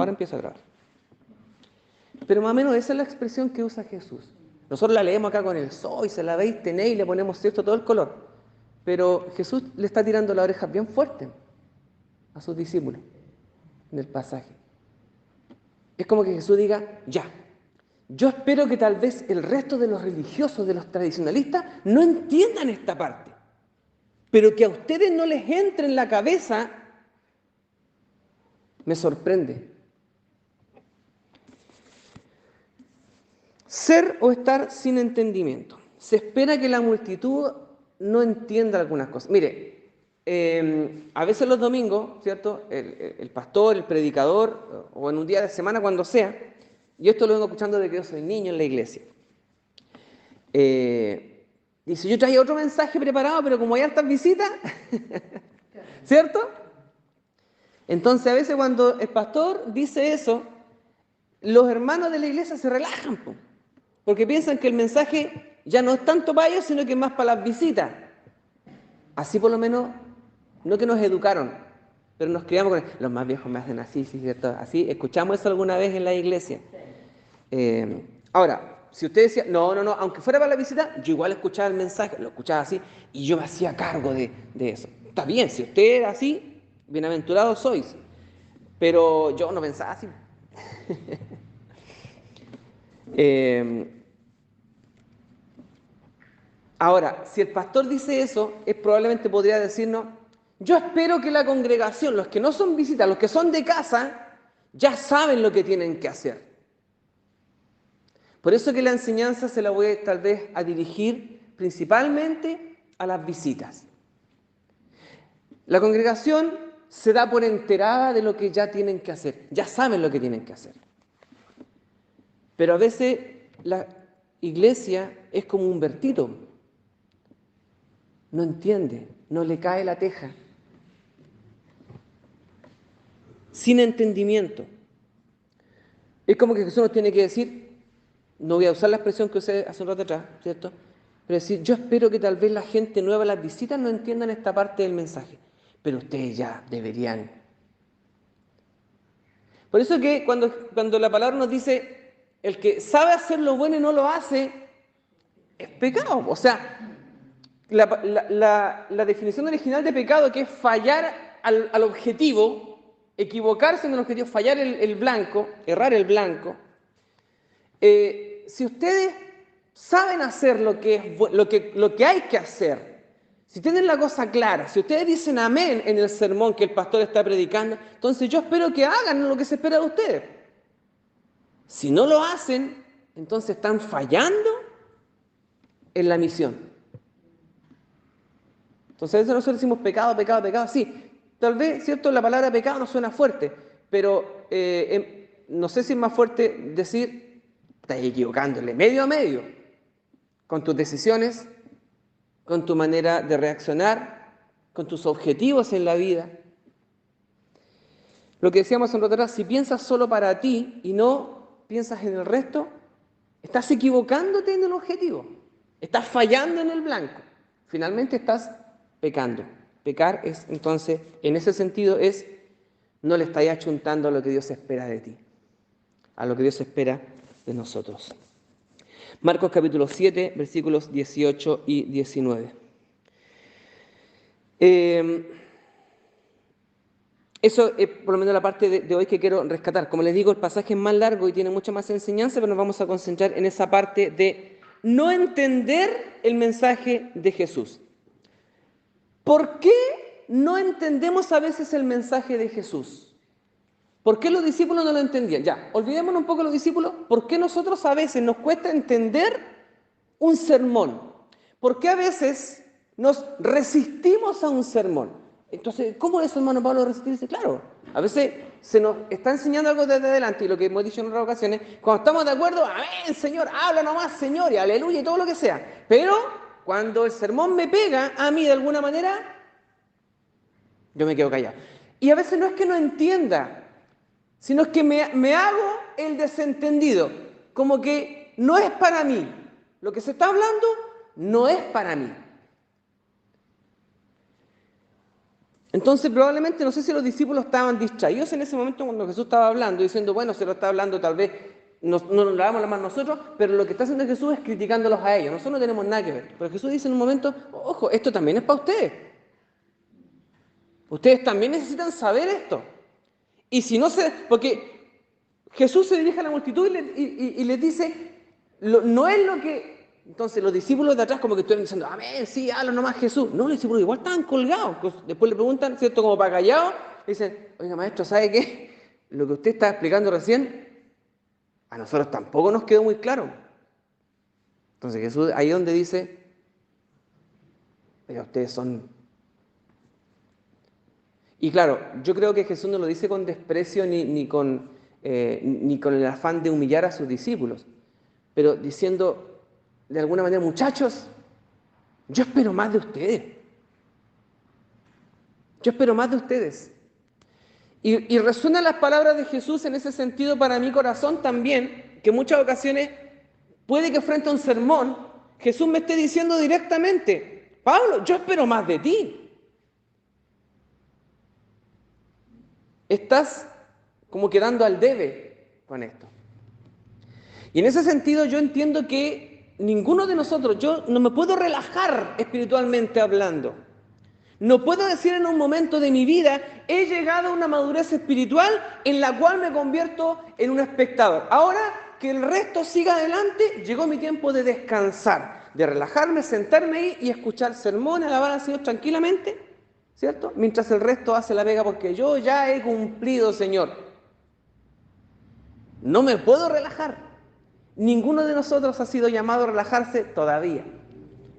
ahora empiezo a grabar. Pero más o menos esa es la expresión que usa Jesús. Nosotros la leemos acá con el soy, se la veis, tenéis, y le ponemos cierto todo el color. Pero Jesús le está tirando la oreja bien fuerte a sus discípulos en el pasaje. Es como que Jesús diga, ya, yo espero que tal vez el resto de los religiosos, de los tradicionalistas, no entiendan esta parte. Pero que a ustedes no les entre en la cabeza, me sorprende. Ser o estar sin entendimiento. Se espera que la multitud no entienda algunas cosas. Mire, a veces los domingos, ¿cierto? El pastor, el predicador, o en un día de semana, cuando sea, y esto lo vengo escuchando desde que yo soy niño en la iglesia, dice, yo traía otro mensaje preparado, pero como hay hartas visitas, ¿cierto? Entonces a veces cuando el pastor dice eso, los hermanos de la iglesia se relajan, porque piensan que el mensaje ya no es tanto para ellos, sino que es más para las visitas. Así por lo menos, no que nos educaron, pero nos criamos con los más viejos me hacen así, sí, ¿cierto? Así, escuchamos eso alguna vez en la iglesia. Ahora, si usted decía, no, aunque fuera para la visita, yo igual escuchaba el mensaje, lo escuchaba así, y yo me hacía cargo de eso. Está bien, si usted era así, bienaventurados sois, pero yo no pensaba así. Ahora, si el pastor dice eso, probablemente podría decirnos, yo espero que la congregación, los que no son visitas, los que son de casa, ya saben lo que tienen que hacer. Por eso que la enseñanza se la voy tal vez a dirigir principalmente a las visitas. La congregación se da por enterada de lo que ya tienen que hacer, ya saben lo que tienen que hacer. Pero a veces la iglesia es como un vertito, no entiende, no le cae la teja, sin entendimiento. Es como que Jesús nos tiene que decir, no voy a usar la expresión que usé hace un rato atrás, ¿cierto? Pero decir, yo espero que tal vez la gente nueva, las visitas, no entiendan esta parte del mensaje, pero ustedes ya deberían. Por eso que cuando la palabra nos dice, el que sabe hacer lo bueno y no lo hace, es pecado. O sea, la definición original de pecado, que es fallar al objetivo, equivocarse en el objetivo, fallar el blanco, errar el blanco. Si ustedes saben hacer lo que hay que hacer, si tienen la cosa clara, si ustedes dicen amén en el sermón que el pastor está predicando, entonces yo espero que hagan lo que se espera de ustedes. Si no lo hacen, entonces están fallando en la misión. Entonces a veces nosotros decimos pecado, sí, tal vez, ¿cierto? La palabra pecado no suena fuerte, pero no sé si es más fuerte decir, estás equivocándole medio a medio, con tus decisiones, con tu manera de reaccionar, con tus objetivos en la vida. Lo que decíamos en rato atrás, si piensas solo para ti y no piensas en el resto, estás equivocándote en el objetivo, estás fallando en el blanco, finalmente estás pecando. Pecar es, entonces, en ese sentido, es no le estás achuntando a lo que Dios espera de ti, a lo que Dios espera de nosotros. Marcos capítulo 7, versículos 18 y 19. Eso es por lo menos la parte de hoy que quiero rescatar. Como les digo, el pasaje es más largo y tiene mucha más enseñanza, pero nos vamos a concentrar en esa parte de no entender el mensaje de Jesús. ¿Por qué no entendemos a veces el mensaje de Jesús? ¿Por qué los discípulos no lo entendían? Ya, olvidémonos un poco de los discípulos. ¿Por qué nosotros a veces nos cuesta entender un sermón? ¿Por qué a veces nos resistimos a un sermón? Entonces, ¿cómo es, hermano Pablo, resistirse? Claro, a veces se nos está enseñando algo desde adelante, y lo que hemos dicho en otras ocasiones, cuando estamos de acuerdo, amén, Señor, habla nomás, Señor, y aleluya, y todo lo que sea. Pero cuando el sermón me pega a mí de alguna manera, yo me quedo callado. Y a veces no es que no entienda, sino es que me hago el desentendido, como que no es para mí. Lo que se está hablando no es para mí. Entonces probablemente, no sé si los discípulos estaban distraídos en ese momento cuando Jesús estaba hablando, diciendo, bueno, se lo está hablando tal vez, no nos lavamos las manos nosotros, pero lo que está haciendo Jesús es criticándolos a ellos. Nosotros no tenemos nada que ver. Pero Jesús dice en un momento, ojo, esto también es para ustedes. Ustedes también necesitan saber esto. Y si no se... Porque Jesús se dirige a la multitud y les dice, no es lo que... Entonces los discípulos de atrás como que estuvieron diciendo, amén, sí, hazlo nomás Jesús. No, los discípulos igual estaban colgados. Después le preguntan, ¿cierto? Como para callados. Le dicen, oiga maestro, ¿sabe qué? Lo que usted está explicando recién, a nosotros tampoco nos quedó muy claro. Entonces Jesús ahí donde dice, pero ustedes son... Y claro, yo creo que Jesús no lo dice con desprecio ni con el afán de humillar a sus discípulos, pero diciendo de alguna manera, muchachos, yo espero más de ustedes. Yo espero más de ustedes. Y resuenan las palabras de Jesús en ese sentido para mi corazón también, que en muchas ocasiones puede que frente a un sermón Jesús me esté diciendo directamente, Pablo, yo espero más de ti. Estás como quedando al debe con esto. Y en ese sentido yo entiendo que ninguno de nosotros, yo no me puedo relajar espiritualmente hablando. No puedo decir en un momento de mi vida, he llegado a una madurez espiritual en la cual me convierto en un espectador. Ahora que el resto siga adelante, llegó mi tiempo de descansar, de relajarme, sentarme ahí y escuchar sermones, alabar al Señor tranquilamente, ¿cierto? Mientras el resto hace la pega porque yo ya he cumplido, Señor. No me puedo relajar. Ninguno de nosotros ha sido llamado a relajarse todavía.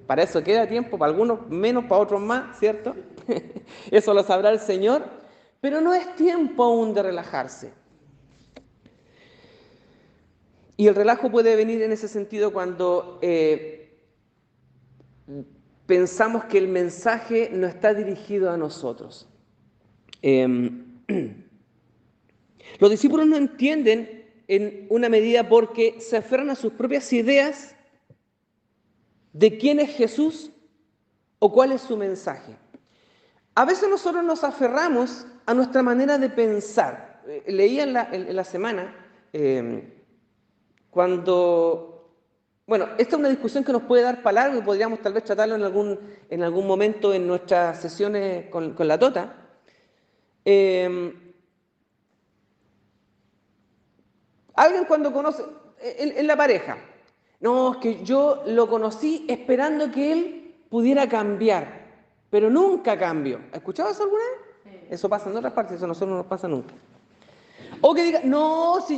Para eso queda tiempo, para algunos menos, para otros más, ¿cierto? Eso lo sabrá el Señor. Pero no es tiempo aún de relajarse. Y el relajo puede venir en ese sentido cuando pensamos que el mensaje no está dirigido a nosotros. Los discípulos no entienden en una medida porque se aferran a sus propias ideas de quién es Jesús o cuál es su mensaje. A veces nosotros nos aferramos a nuestra manera de pensar. Leía en la semana cuando... Bueno, esta es una discusión que nos puede dar para largo y podríamos tal vez tratarlo en algún momento en nuestras sesiones con la Tota. Alguien cuando conoce, en la pareja, no, es que yo lo conocí esperando que él pudiera cambiar, pero nunca cambió. ¿Has escuchado eso alguna vez? Sí. Eso pasa en otras partes, eso a nosotros no nos pasa nunca. O que diga, no, si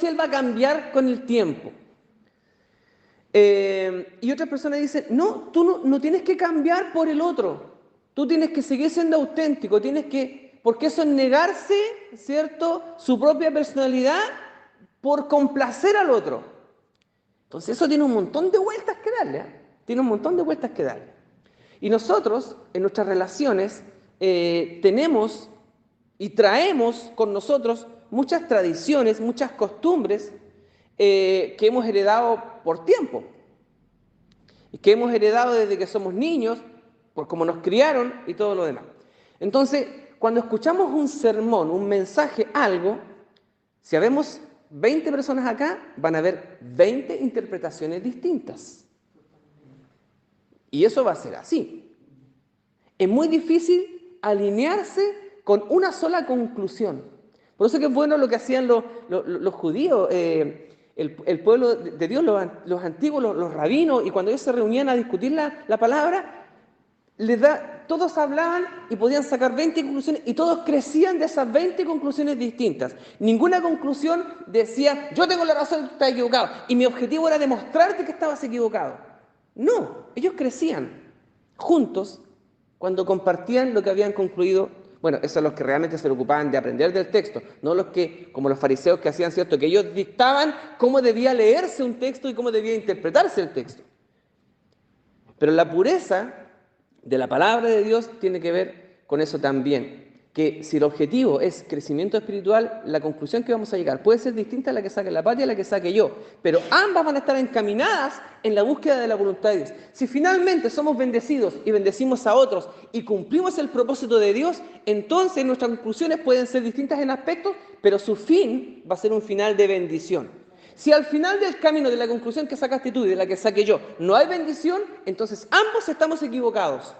él va a cambiar con el tiempo. Y otras personas dicen, no, tú no tienes que cambiar por el otro, tú tienes que seguir siendo auténtico, porque eso es negarse, ¿cierto?, su propia personalidad por complacer al otro. Entonces eso tiene un montón de vueltas que darle, ¿eh? Tiene un montón de vueltas que darle. Y nosotros, en nuestras relaciones, tenemos y traemos con nosotros muchas tradiciones, muchas costumbres que hemos heredado por tiempo. Y que hemos heredado desde que somos niños, por cómo nos criaron y todo lo demás. Entonces, cuando escuchamos un sermón, un mensaje, algo, si habemos 20 personas acá, van a haber 20 interpretaciones distintas. Y eso va a ser así. Es muy difícil alinearse con una sola conclusión. Por eso que es bueno lo que hacían los judíos, el pueblo de Dios, los antiguos, los rabinos, y cuando ellos se reunían a discutir la palabra, todos hablaban y podían sacar 20 conclusiones y todos crecían de esas 20 conclusiones distintas. Ninguna conclusión decía, yo tengo la razón, tú estás equivocado, y mi objetivo era demostrarte que estabas equivocado. No, ellos crecían juntos cuando compartían lo que habían concluido. Bueno, esos son los que realmente se preocupaban de aprender del texto, no los que, como los fariseos que hacían, ¿cierto?, que ellos dictaban cómo debía leerse un texto y cómo debía interpretarse el texto. Pero la pureza de la palabra de Dios tiene que ver con eso también. que si el objetivo es crecimiento espiritual, la conclusión que vamos a llegar puede ser distinta a la que saque la Pati y a la que saque yo, pero ambas van a estar encaminadas en la búsqueda de la voluntad de Dios. Si finalmente somos bendecidos y bendecimos a otros y cumplimos el propósito de Dios, entonces nuestras conclusiones pueden ser distintas en aspectos, pero su fin va a ser un final de bendición. Si al final del camino de la conclusión que sacaste tú y de la que saque yo no hay bendición, entonces ambos estamos equivocados.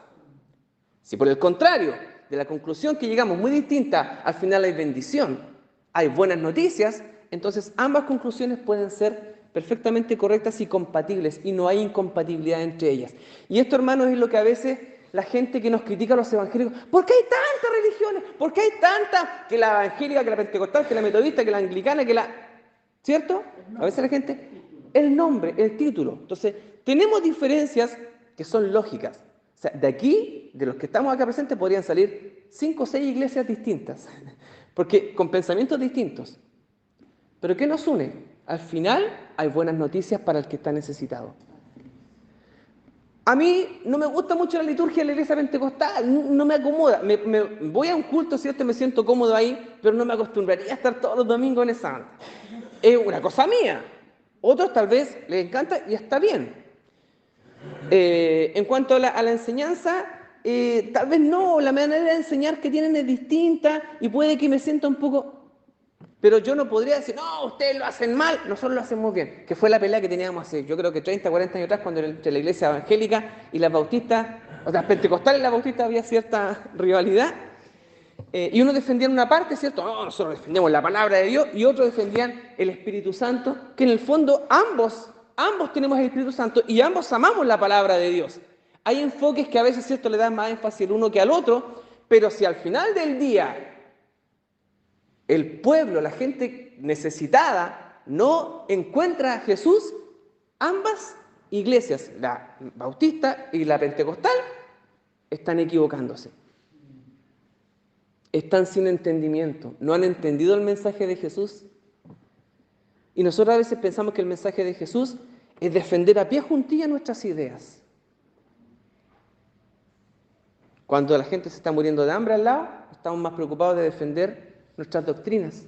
Si por el contrario, de la conclusión que llegamos muy distinta, al final hay bendición, hay buenas noticias, entonces ambas conclusiones pueden ser perfectamente correctas y compatibles, y no hay incompatibilidad entre ellas. Y esto, hermanos, es lo que a veces la gente que nos critica a los evangélicos, ¿por qué hay tantas religiones? ¿Por qué hay tantas? Que la evangélica, que la pentecostal, que la metodista, que la anglicana, que la... ¿Cierto? A veces la gente... El nombre, el título. Entonces, tenemos diferencias que son lógicas. O sea, de aquí, de los que estamos acá presentes, podrían salir 5 o 6 iglesias distintas, porque con pensamientos distintos. ¿Pero qué nos une? Al final hay buenas noticias para el que está necesitado. A mí no me gusta mucho la liturgia de la iglesia pentecostal, no me acomoda. Voy a un culto, ¿cierto? Me siento cómodo ahí, pero no me acostumbraría a estar todos los domingos en esa. Es una cosa mía. Otros tal vez les encanta y está bien. En cuanto a la enseñanza, tal vez no, la manera de enseñar que tienen es distinta y puede que me sienta un poco... Pero yo no podría decir, no, ustedes lo hacen mal, nosotros lo hacemos bien. Que fue la pelea que teníamos hace, yo creo que 30, 40 años atrás, cuando entre la iglesia evangélica y las bautistas, o sea, pentecostales y las bautistas había cierta rivalidad. Y unos defendían una parte, ¿cierto? No, nosotros defendemos la palabra de Dios, y otros defendían el Espíritu Santo, que en el fondo ambos tenemos el Espíritu Santo y ambos amamos la palabra de Dios. Hay enfoques que a veces, ¿cierto?, le dan más énfasis el uno que al otro, pero si al final del día el pueblo, la gente necesitada, no encuentra a Jesús, ambas iglesias, la bautista y la pentecostal, están equivocándose. Están sin entendimiento, no han entendido el mensaje de Jesús. Y nosotros a veces pensamos que el mensaje de Jesús es defender a pie juntillas nuestras ideas. Cuando la gente se está muriendo de hambre al lado, estamos más preocupados de defender nuestras doctrinas.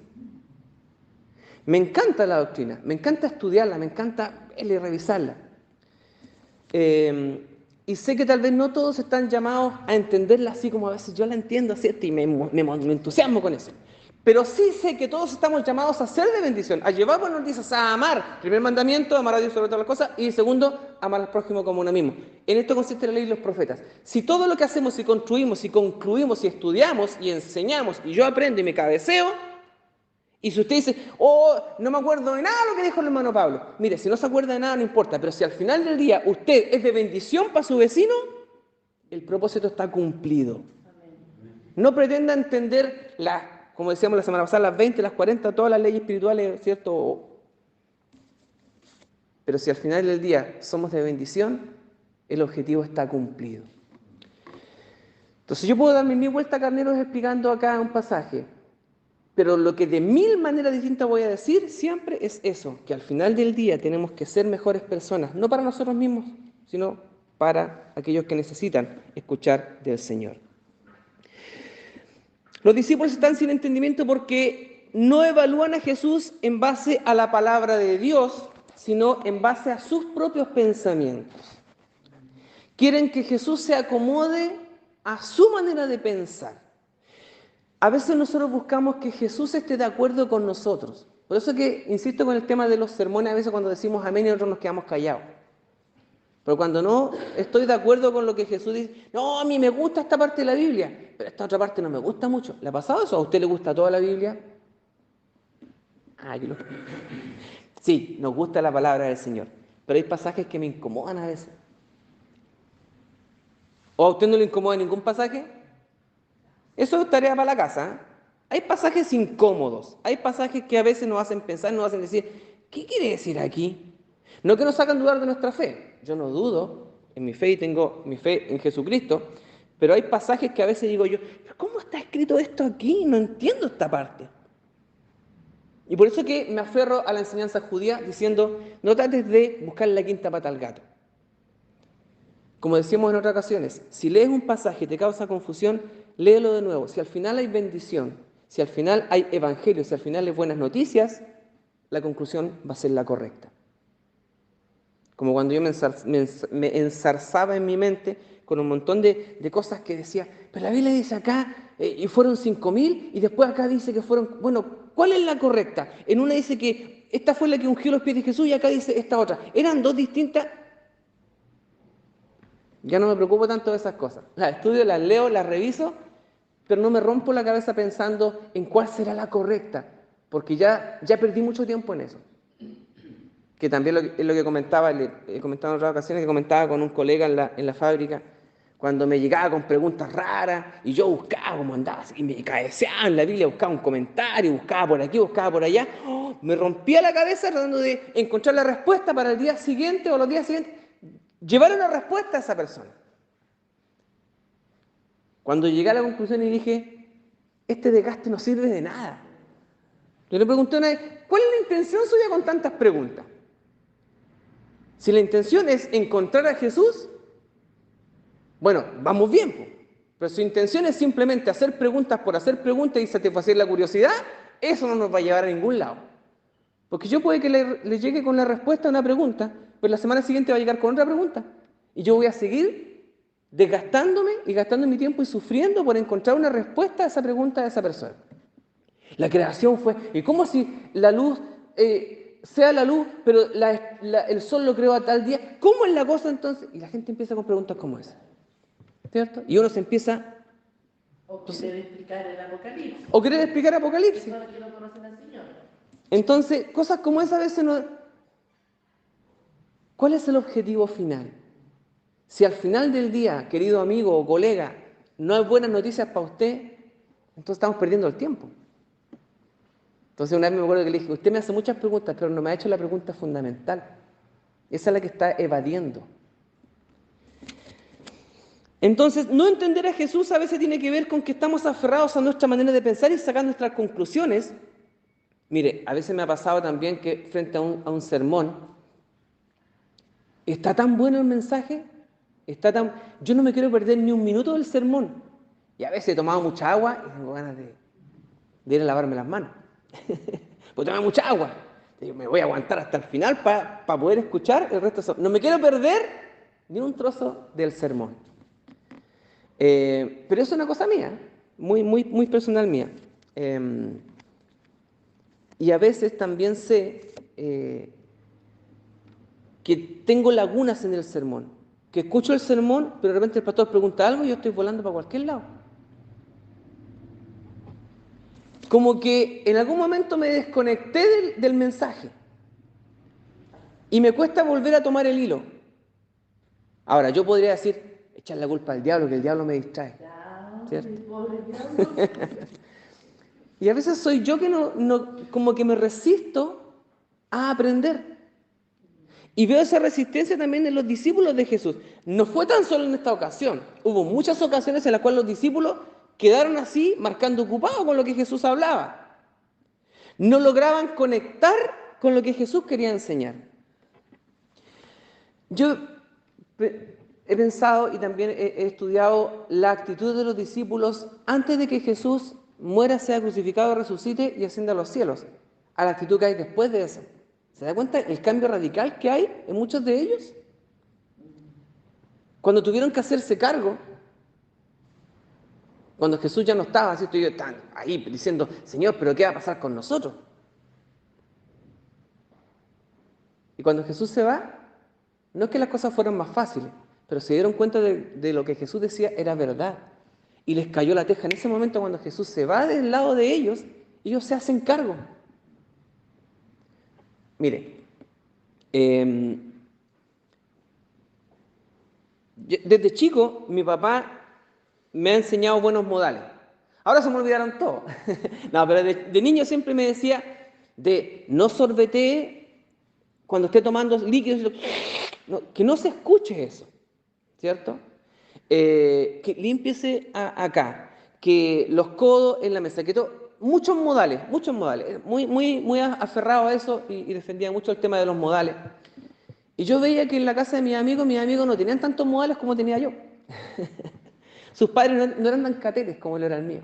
Me encanta la doctrina, me encanta estudiarla, me encanta verla y revisarla. Y sé que tal vez no todos están llamados a entenderla así como a veces yo la entiendo, ¿cierto? Y me entusiasmo con eso. Pero sí sé que todos estamos llamados a ser de bendición, a llevar buenas noticias, a amar. Primer mandamiento, amar a Dios sobre todas las cosas. Y segundo, amar al prójimo como uno mismo. En esto consiste la ley y los profetas. Si todo lo que hacemos y construimos y concluimos y estudiamos y enseñamos y yo aprendo y me cabeceo, y si usted dice, oh, no me acuerdo de nada de lo que dijo el hermano Pablo. Mire, si no se acuerda de nada, no importa. Pero si al final del día usted es de bendición para su vecino, el propósito está cumplido. No pretenda entender como decíamos la semana pasada, las 20, las 40, todas las leyes espirituales, ¿cierto? Pero si al final del día somos de bendición, el objetivo está cumplido. Entonces yo puedo darme 1000 vueltas carneros explicando acá un pasaje, pero lo que de 1000 maneras distintas voy a decir siempre es eso, que al final del día tenemos que ser mejores personas, no para nosotros mismos, sino para aquellos que necesitan escuchar del Señor. Los discípulos están sin entendimiento porque no evalúan a Jesús en base a la palabra de Dios, sino en base a sus propios pensamientos. Quieren que Jesús se acomode a su manera de pensar. A veces nosotros buscamos que Jesús esté de acuerdo con nosotros. Por eso que insisto con el tema de los sermones, a veces cuando decimos amén y nosotros nos quedamos callados. Pero cuando no estoy de acuerdo con lo que Jesús dice, no, a mí me gusta esta parte de la Biblia, pero esta otra parte no me gusta mucho. ¿Le ha pasado eso? ¿A usted le gusta toda la Biblia? Sí, nos gusta la palabra del Señor, pero hay pasajes que me incomodan a veces. ¿O a usted no le incomoda ningún pasaje? Eso es tarea para la casa, ¿eh? Hay pasajes incómodos, hay pasajes que a veces nos hacen pensar, nos hacen decir, ¿qué quiere decir aquí? No que nos hagan dudar de nuestra fe. Yo no dudo en mi fe y tengo mi fe en Jesucristo, pero hay pasajes que a veces digo yo, ¿cómo está escrito esto aquí? No entiendo esta parte. Y por eso que me aferro a la enseñanza judía diciendo, no trates de buscar la quinta pata al gato. Como decíamos en otras ocasiones, si lees un pasaje y te causa confusión, léelo de nuevo. Si al final hay bendición, si al final hay evangelio, si al final hay buenas noticias, la conclusión va a ser la correcta. Como cuando yo me enzarzaba en mi mente con un montón de cosas que decía, pero la Biblia dice acá, y fueron 5.000, y después acá dice que fueron, bueno, ¿cuál es la correcta? En una dice que esta fue la que ungió los pies de Jesús y acá dice esta otra. Eran dos distintas. Ya no me preocupo tanto de esas cosas. Las estudio, las leo, las reviso, pero no me rompo la cabeza pensando en cuál será la correcta, porque ya perdí mucho tiempo en eso. Que también es lo que comentaba, he comentado en otras ocasiones, que comentaba con un colega en la fábrica, cuando me llegaba con preguntas raras, y yo buscaba como andaba, y me cabeceaba en la Biblia, buscaba un comentario, buscaba por aquí, buscaba por allá, me rompía la cabeza tratando de encontrar la respuesta para el día siguiente o los días siguientes, llevar una respuesta a esa persona. Cuando llegué a la conclusión y dije, este desgaste no sirve de nada. Yo le pregunté una vez, ¿cuál es la intención suya con tantas preguntas? Si la intención es encontrar a Jesús, bueno, vamos bien, po. Pero si su intención es simplemente hacer preguntas por hacer preguntas y satisfacer la curiosidad, eso no nos va a llevar a ningún lado. Porque yo puede que le llegue con la respuesta a una pregunta, pero la semana siguiente va a llegar con otra pregunta. Y yo voy a seguir desgastándome y gastando mi tiempo y sufriendo por encontrar una respuesta a esa pregunta de esa persona. La creación fue, ¿y cómo si la luz sea la luz, pero el sol lo creó a tal día? ¿Cómo es la cosa entonces? Y la gente empieza con preguntas como esa, ¿cierto? Y uno se empieza... O querer explicar el Apocalipsis. O querer explicar Apocalipsis. Personas que no conocen al Señor. Entonces, cosas como esa a veces no... ¿Cuál es el objetivo final? Si al final del día, querido amigo o colega, no hay buenas noticias para usted, entonces estamos perdiendo el tiempo. Entonces una vez me acuerdo que le dije, usted me hace muchas preguntas, pero no me ha hecho la pregunta fundamental. Esa es la que está evadiendo. Entonces, no entender a Jesús a veces tiene que ver con que estamos aferrados a nuestra manera de pensar y sacar nuestras conclusiones. Mire, a veces me ha pasado también que frente a un sermón, está tan bueno el mensaje, yo no me quiero perder ni un minuto del sermón. Y a veces he tomado mucha agua y tengo ganas de ir a lavarme las manos. Pues tomar mucha agua. Digo, me voy a aguantar hasta el final para poder escuchar el resto. No me quiero perder ni un trozo del sermón. Pero eso es una cosa mía, muy personal mía. Y a veces también sé que tengo lagunas en el sermón, que escucho el sermón, pero de repente el pastor pregunta algo y yo estoy volando para cualquier lado. Como que en algún momento me desconecté del mensaje y me cuesta volver a tomar el hilo. Ahora, yo podría decir, echar la culpa al diablo, que el diablo me distrae. ¿Cierto? Y a veces soy yo que como que me resisto a aprender. Y veo esa resistencia también en los discípulos de Jesús. No fue tan solo en esta ocasión. Hubo muchas ocasiones en las cuales los discípulos quedaron así, marcando ocupados con lo que Jesús hablaba. No lograban conectar con lo que Jesús quería enseñar. Yo he pensado y también he estudiado la actitud de los discípulos antes de que Jesús muera, sea crucificado, resucite y ascienda a los cielos, a la actitud que hay después de eso. ¿Se da cuenta el cambio radical que hay en muchos de ellos? Cuando tuvieron que hacerse cargo, cuando Jesús ya no estaba, ¿cierto? Ellos están ahí diciendo, Señor, ¿pero qué va a pasar con nosotros? Y cuando Jesús se va, no es que las cosas fueran más fáciles, pero se dieron cuenta de lo que Jesús decía era verdad. Y les cayó la teja. En ese momento, cuando Jesús se va del lado de ellos se hacen cargo. Mire, desde chico mi papá me ha enseñado buenos modales. Ahora se me olvidaron todos. No, pero de niño siempre me decía de no sorbetee cuando esté tomando líquidos, que no se escuche eso, ¿cierto? Que límpiese acá, que los codos en la mesa, que muchos modales, muy aferrado a eso y defendía mucho el tema de los modales. Y yo veía que en la casa de mis amigos no tenían tantos modales como tenía yo. Sus padres no eran tan catetes como lo era el mío.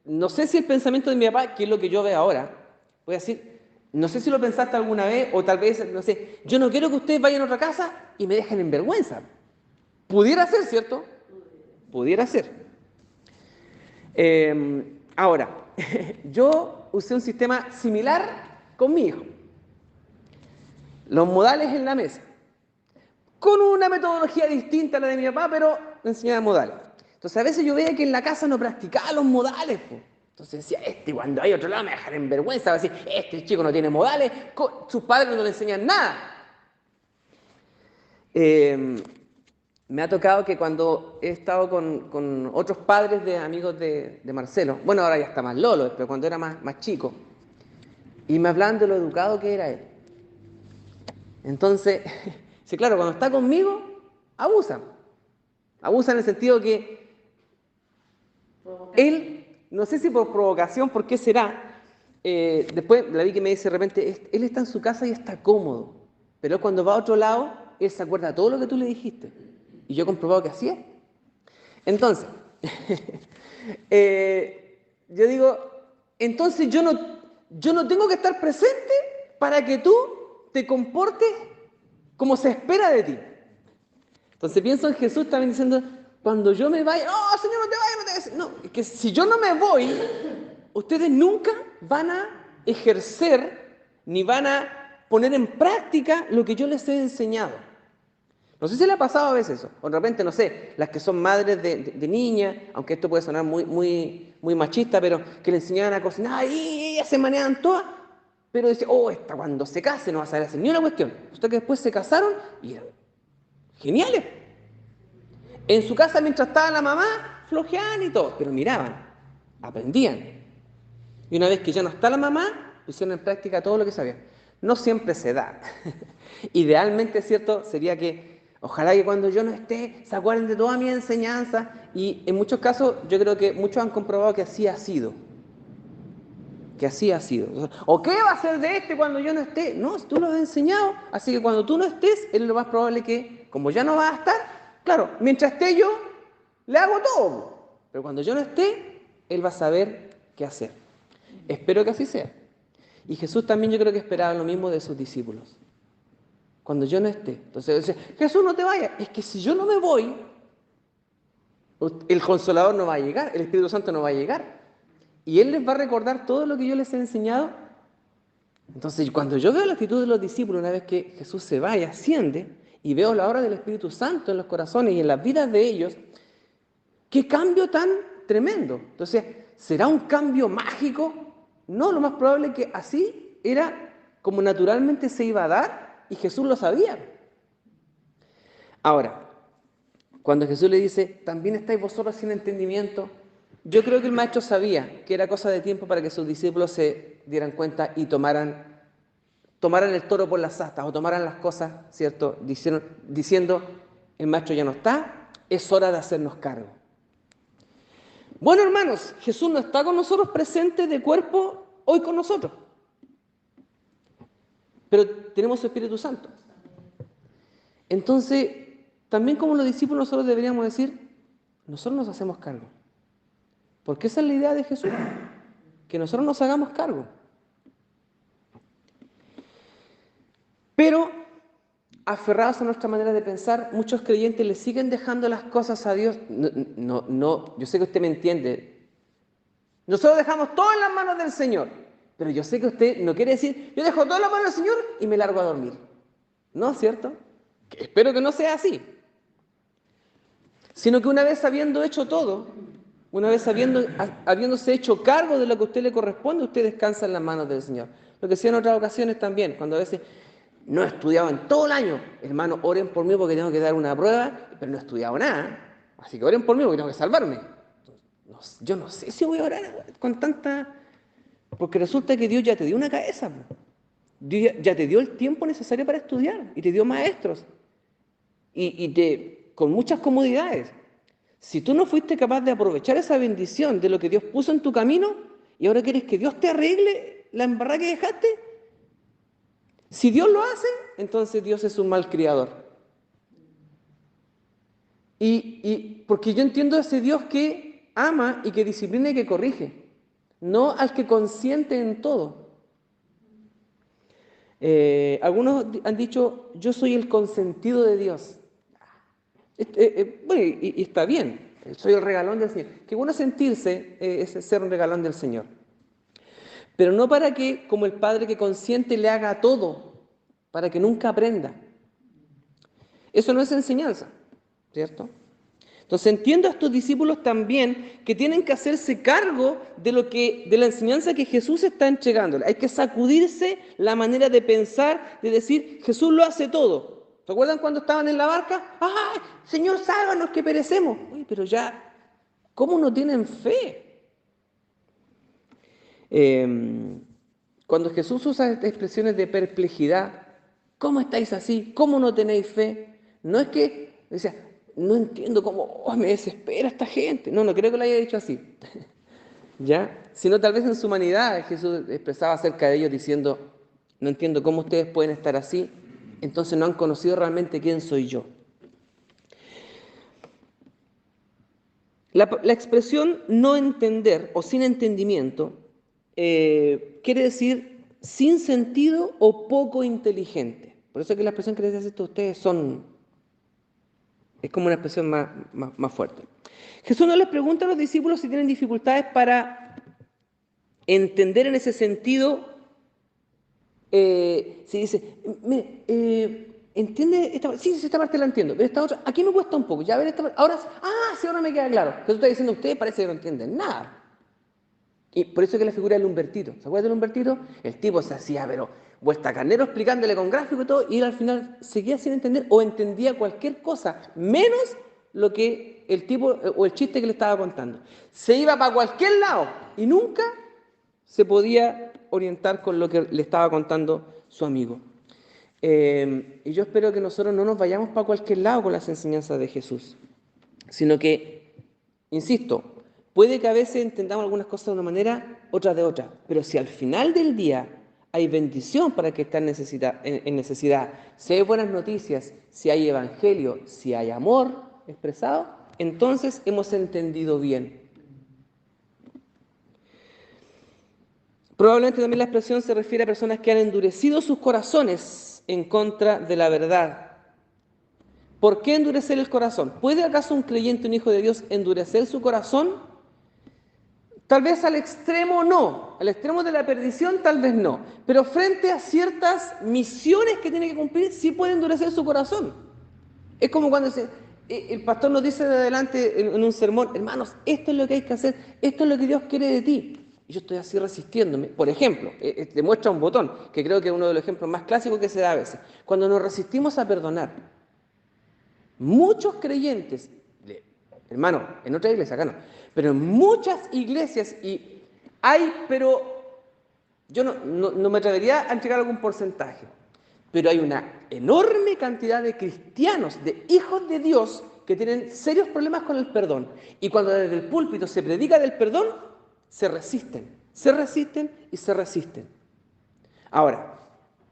No sé si el pensamiento de mi papá, que es lo que yo veo ahora, voy a decir, no sé si lo pensaste alguna vez o tal vez, no sé, yo no quiero que ustedes vayan a otra casa y me dejen en vergüenza. Pudiera ser, ¿cierto? Pudiera ser. Ahora, yo usé un sistema similar con mi hijo. Los modales en la mesa. Con una metodología distinta a la de mi papá, pero le enseñaba modales. Entonces a veces yo veía que en la casa no practicaba los modales. Po. Entonces decía, cuando hay otro lado me dejan en vergüenza, va a decir, este chico no tiene modales, sus padres no le enseñan nada. Me ha tocado que cuando he estado con otros padres de amigos de Marcelo, bueno, ahora ya está más Lolo, pero cuando era más chico, y me hablaban de lo educado que era él. Entonces, sí, claro, cuando está conmigo, abusan. Abusan en el sentido que él, no sé si por provocación, por qué será, después la vi que me dice de repente, él está en su casa y está cómodo, pero cuando va a otro lado, él se acuerda de todo lo que tú le dijiste. Y yo he comprobado que así es. Entonces, yo digo, entonces yo no tengo que estar presente para que tú te comportes como se espera de ti. Entonces pienso en Jesús también diciendo, cuando yo me vaya, no, Señor, no te vayas, no te vayas. No, es que si yo no me voy, ustedes nunca van a ejercer ni van a poner en práctica lo que yo les he enseñado. No sé si le ha pasado a veces eso, o de repente, no sé, las que son madres de niñas, aunque esto puede sonar muy machista, pero que le enseñaban a cocinar y ellas se manejan todas, pero dice, esta cuando se case no va a saber hacer ni una cuestión. Ustedes que después se casaron y eran geniales. En su casa, mientras estaba la mamá, flojeaban y todo, pero miraban, aprendían. Y una vez que ya no está la mamá, pusieron en práctica todo lo que sabían. No siempre se da. Idealmente, ¿cierto? Sería que, ojalá que cuando yo no esté, se acuerden de toda mi enseñanza. Y en muchos casos, yo creo que muchos han comprobado que así ha sido. Que así ha sido. ¿O qué va a hacer de cuando yo no esté? No, tú lo has enseñado. Así que cuando tú no estés, es lo más probable que, como ya no vas a estar, claro, mientras esté yo, le hago todo. Pero cuando yo no esté, él va a saber qué hacer. Espero que así sea. Y Jesús también yo creo que esperaba lo mismo de sus discípulos. Cuando yo no esté. Entonces dice, Jesús, no te vayas. Es que si yo no me voy, el Consolador no va a llegar, el Espíritu Santo no va a llegar. Y Él les va a recordar todo lo que yo les he enseñado. Entonces, cuando yo veo la actitud de los discípulos, una vez que Jesús se va y asciende, y veo la obra del Espíritu Santo en los corazones y en las vidas de ellos, ¡qué cambio tan tremendo! Entonces, ¿será un cambio mágico? No, lo más probable es que así era como naturalmente se iba a dar y Jesús lo sabía. Ahora, cuando Jesús le dice, ¿también estáis vosotros sin entendimiento? Yo creo que el maestro sabía que era cosa de tiempo para que sus discípulos se dieran cuenta y tomaran el toro por las astas o tomaran las cosas, ¿cierto? Diciendo, el maestro ya no está, es hora de hacernos cargo. Bueno, hermanos, Jesús no está con nosotros presente de cuerpo hoy con nosotros, pero tenemos su Espíritu Santo. Entonces, también como los discípulos nosotros deberíamos decir, nosotros nos hacemos cargo. Porque esa es la idea de Jesús, que nosotros nos hagamos cargo. Pero, aferrados a nuestra manera de pensar, muchos creyentes le siguen dejando las cosas a Dios. No, yo sé que usted me entiende. Nosotros dejamos todo en las manos del Señor, pero yo sé que usted no quiere decir, yo dejo todo en las manos del Señor y me largo a dormir. ¿No es cierto? Espero que no sea así. Sino que una vez habiendo hecho todo, una vez habiéndose hecho cargo de lo que a usted le corresponde, usted descansa en las manos del Señor. Lo que decía en otras ocasiones también, cuando a veces no he estudiado en todo el año, hermano, oren por mí porque tengo que dar una prueba, pero no he estudiado nada, así que oren por mí porque tengo que salvarme. Yo no sé si voy a orar con tanta... Porque resulta que Dios ya te dio una cabeza, Dios ya te dio el tiempo necesario para estudiar y te dio maestros con muchas comodidades. Si tú no fuiste capaz de aprovechar esa bendición de lo que Dios puso en tu camino y ahora quieres que Dios te arregle la embarrada que dejaste, Si Dios lo hace, entonces Dios es un mal criador. Y porque yo entiendo a ese Dios que ama y que disciplina y que corrige, no al que consiente en todo. Algunos han dicho, yo soy el consentido de Dios. Bueno, y está bien, soy el regalón del Señor. Qué bueno sentirse, ser un regalón del Señor. Pero no para que, como el padre que consiente, le haga todo, para que nunca aprenda. Eso no es enseñanza, ¿cierto? Entonces entiendo a estos discípulos también que tienen que hacerse cargo de la enseñanza que Jesús está entregando. Hay que sacudirse la manera de pensar, de decir, Jesús lo hace todo. ¿Se acuerdan cuando estaban en la barca? ¡Ay, Señor, sálvanos que perecemos! Uy, pero ya, ¿cómo no tienen fe? Cuando Jesús usa estas expresiones de perplejidad, ¿cómo estáis así? ¿Cómo no tenéis fe? No es que, decía, no entiendo cómo me desespera esta gente. No creo que lo haya dicho así. ¿Ya? Sino tal vez en su humanidad Jesús expresaba acerca de ellos diciendo, no entiendo cómo ustedes pueden estar así, entonces no han conocido realmente quién soy yo. La expresión no entender o sin entendimiento quiere decir sin sentido o poco inteligente. Por eso es que la expresión que les decía esto a ustedes es como una expresión más fuerte. Jesús no les pregunta a los discípulos si tienen dificultades para entender en ese sentido. Si dice, ¿entiende esta parte? Sí, esta parte la entiendo, pero esta otra, aquí me cuesta un poco. Ya ver esta parte, ahora me queda claro. Jesús está diciendo, ustedes parece que no entienden nada. Y por eso es que la figura del Humbertito. ¿Se acuerdan del Humbertito? El tipo se hacía, pero vuelta carnero explicándole con gráfico y todo, y él al final seguía sin entender o entendía cualquier cosa, menos lo que el tipo o el chiste que le estaba contando. Se iba para cualquier lado y nunca se podía orientar con lo que le estaba contando su amigo. Y yo espero que nosotros no nos vayamos para cualquier lado con las enseñanzas de Jesús, sino que, insisto, puede que a veces entendamos algunas cosas de una manera, otras de otra, pero si al final del día hay bendición para el que está en necesidad, si hay buenas noticias, si hay evangelio, si hay amor expresado, entonces hemos entendido bien. Probablemente también la expresión se refiere a personas que han endurecido sus corazones en contra de la verdad. ¿Por qué endurecer el corazón? ¿Puede acaso un creyente, un hijo de Dios, endurecer su corazón? Tal vez al extremo no, al extremo de la perdición tal vez no, pero frente a ciertas misiones que tiene que cumplir sí puede endurecer su corazón. Es como cuando el pastor nos dice de adelante en un sermón, hermanos, esto es lo que hay que hacer, esto es lo que Dios quiere de ti. Y yo estoy así resistiéndome. Por ejemplo, te muestra un botón, que creo que es uno de los ejemplos más clásicos que se da a veces. Cuando nos resistimos a perdonar, muchos creyentes, hermano, en otra iglesia, acá no, pero en muchas iglesias y hay, pero yo no me atrevería a entregar algún porcentaje, pero hay una enorme cantidad de cristianos, de hijos de Dios, que tienen serios problemas con el perdón. Y cuando desde el púlpito se predica del perdón, se resisten y se resisten. Ahora,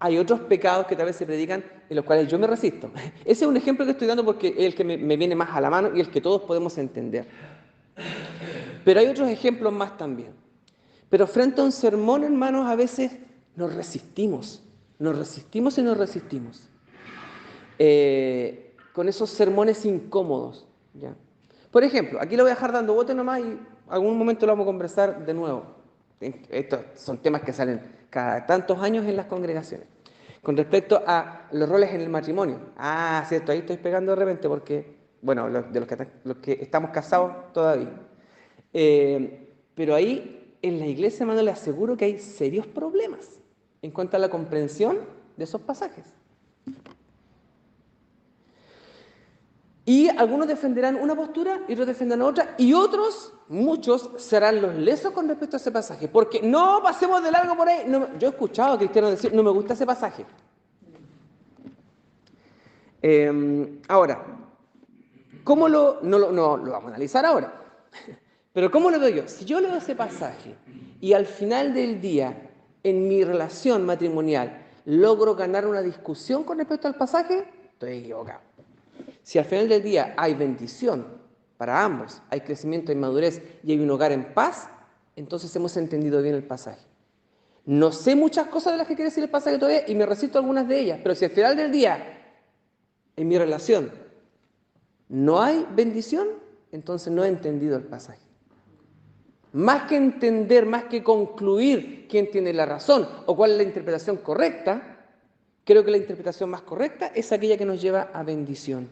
hay otros pecados que tal vez se predican en los cuales yo me resisto. Ese es un ejemplo que estoy dando porque es el que me viene más a la mano y el que todos podemos entender. Pero hay otros ejemplos más también. Pero frente a un sermón, hermanos, a veces nos resistimos. Nos resistimos y nos resistimos. Con esos sermones incómodos. ¿Ya? Por ejemplo, aquí lo voy a dejar dando bote nomás y algún momento lo vamos a conversar de nuevo. Estos son temas que salen cada tantos años en las congregaciones. Con respecto a los roles en el matrimonio. Cierto, ahí estoy pegando de repente porque, bueno, los que estamos casados todavía. Pero ahí en la iglesia, hermano, le aseguro que hay serios problemas en cuanto a la comprensión de esos pasajes. Y algunos defenderán una postura y otros defenderán otra, y otros, muchos, serán los lesos con respecto a ese pasaje, porque no pasemos de largo por ahí. No, yo he escuchado a cristianos decir, no me gusta ese pasaje. Ahora, ¿cómo no lo vamos a analizar ahora? Pero ¿cómo lo veo yo? Si yo leo ese pasaje y al final del día, en mi relación matrimonial, logro ganar una discusión con respecto al pasaje, estoy equivocado. Si al final del día hay bendición para ambos, hay crecimiento y madurez y hay un hogar en paz, entonces hemos entendido bien el pasaje. No sé muchas cosas de las que quiere decir el pasaje todavía y me resisto a algunas de ellas, pero si al final del día, en mi relación, no hay bendición, entonces no he entendido el pasaje. Más que entender, más que concluir quién tiene la razón o cuál es la interpretación correcta, creo que la interpretación más correcta es aquella que nos lleva a bendición.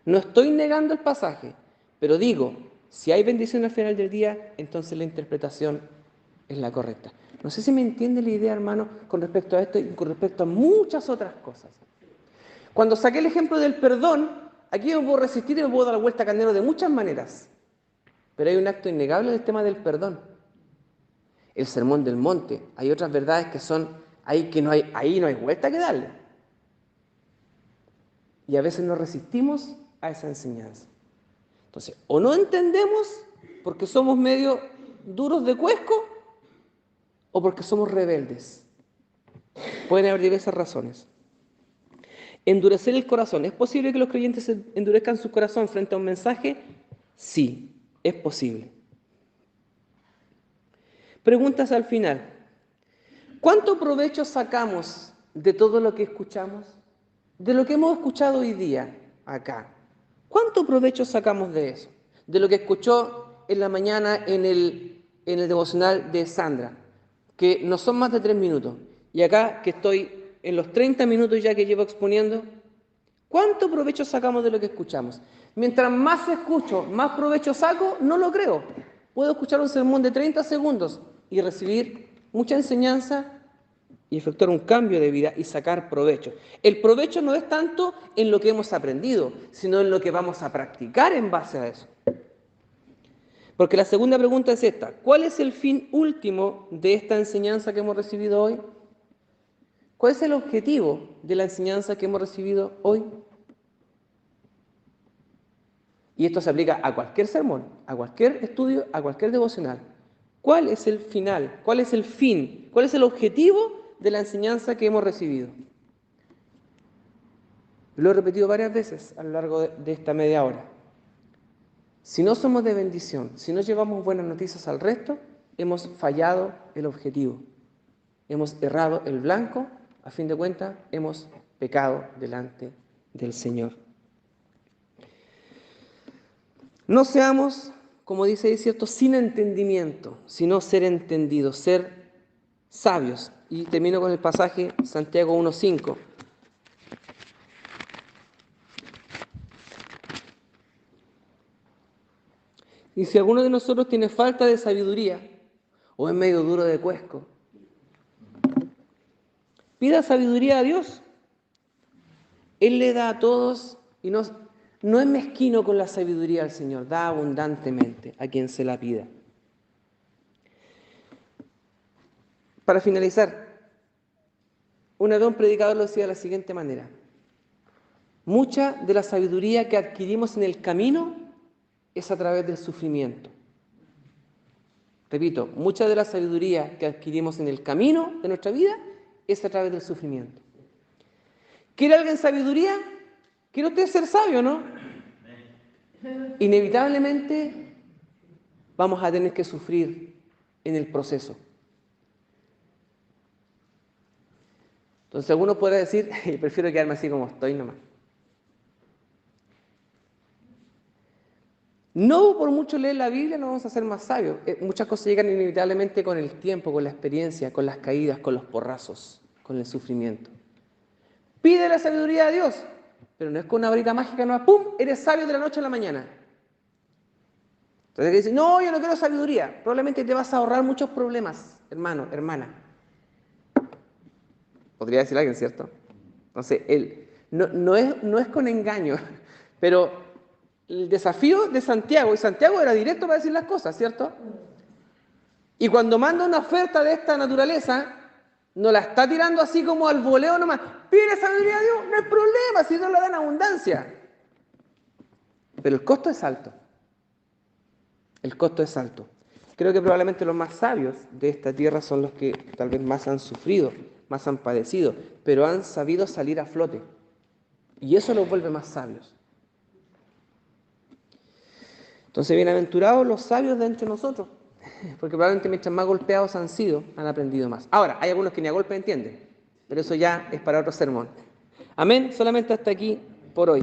No estoy negando el pasaje, pero digo, si hay bendición al final del día, entonces la interpretación es la correcta. No sé si me entiende la idea, hermano, con respecto a esto y con respecto a muchas otras cosas. Cuando saqué el ejemplo del perdón, aquí me puedo resistir y me puedo dar la vuelta a carnero de muchas maneras. Pero hay un acto innegable en el tema del perdón. El sermón del monte. Hay otras verdades que son ahí que ahí no hay vuelta que darle. Y a veces nos resistimos a esa enseñanza. Entonces, o no entendemos porque somos medio duros de cuesco o porque somos rebeldes. Pueden haber diversas razones. Endurecer el corazón. ¿Es posible que los creyentes endurezcan su corazón frente a un mensaje? Sí, es posible. Preguntas al final. ¿Cuánto provecho sacamos de todo lo que escuchamos? De lo que hemos escuchado hoy día acá. ¿Cuánto provecho sacamos de eso? De lo que escuchó en la mañana en el devocional de Sandra, que no son más de 3 minutos. Y acá que estoy en los 30 minutos ya que llevo exponiendo, ¿cuánto provecho sacamos de lo que escuchamos? Mientras más escucho, más provecho saco, no lo creo. Puedo escuchar un sermón de 30 segundos y recibir mucha enseñanza y efectuar un cambio de vida y sacar provecho. El provecho no es tanto en lo que hemos aprendido, sino en lo que vamos a practicar en base a eso. Porque la segunda pregunta es esta: ¿cuál es el fin último de esta enseñanza que hemos recibido hoy? ¿Cuál es el objetivo de la enseñanza que hemos recibido hoy? Y esto se aplica a cualquier sermón, a cualquier estudio, a cualquier devocional. ¿Cuál es el final? ¿Cuál es el fin? ¿Cuál es el objetivo de la enseñanza que hemos recibido? Lo he repetido varias veces a lo largo de esta media hora. Si no somos de bendición, si no llevamos buenas noticias al resto, hemos fallado el objetivo. Hemos errado el blanco, a fin de cuentas, hemos pecado delante del Señor. No seamos, como dice ahí, ¿cierto?, sin entendimiento, sino ser entendidos, ser sabios. Y termino con el pasaje Santiago 1:5. Y si alguno de nosotros tiene falta de sabiduría o es medio duro de cuesco, pida sabiduría a Dios. Él le da a todos y no es mezquino con la sabiduría del Señor, da abundantemente a quien se la pida. Para finalizar, una vez un predicador lo decía de la siguiente manera: mucha de la sabiduría que adquirimos en el camino es a través del sufrimiento. Repito, mucha de la sabiduría que adquirimos en el camino de nuestra vida es a través del sufrimiento. ¿Quiere alguien sabiduría? ¿Quiere usted ser sabio, no? Inevitablemente vamos a tener que sufrir en el proceso. Entonces alguno podrá decir, prefiero quedarme así como estoy nomás. No por mucho leer la Biblia no vamos a ser más sabios. Muchas cosas llegan inevitablemente con el tiempo, con la experiencia, con las caídas, con los porrazos, con el sufrimiento. Pide la sabiduría a Dios, pero no es con una varita mágica, no es ¡pum!, eres sabio de la noche a la mañana. Entonces que dice, no, yo no quiero sabiduría. Probablemente te vas a ahorrar muchos problemas, hermano, hermana. Podría decir alguien, ¿cierto? Entonces, no es con engaño, pero el desafío de Santiago, y Santiago era directo para decir las cosas, ¿cierto? Y cuando manda una oferta de esta naturaleza, no la está tirando así como al voleo nomás. Pide sabiduría a Dios, no hay problema, si Dios la da en abundancia. Pero el costo es alto. El costo es alto. Creo que probablemente los más sabios de esta tierra son los que tal vez más han sufrido más han padecido, pero han sabido salir a flote. Y eso los vuelve más sabios. Entonces, bienaventurados los sabios de entre nosotros, porque probablemente mientras más golpeados han sido, han aprendido más. Ahora, hay algunos que ni a golpe entienden, pero eso ya es para otro sermón. Amén, solamente hasta aquí por hoy.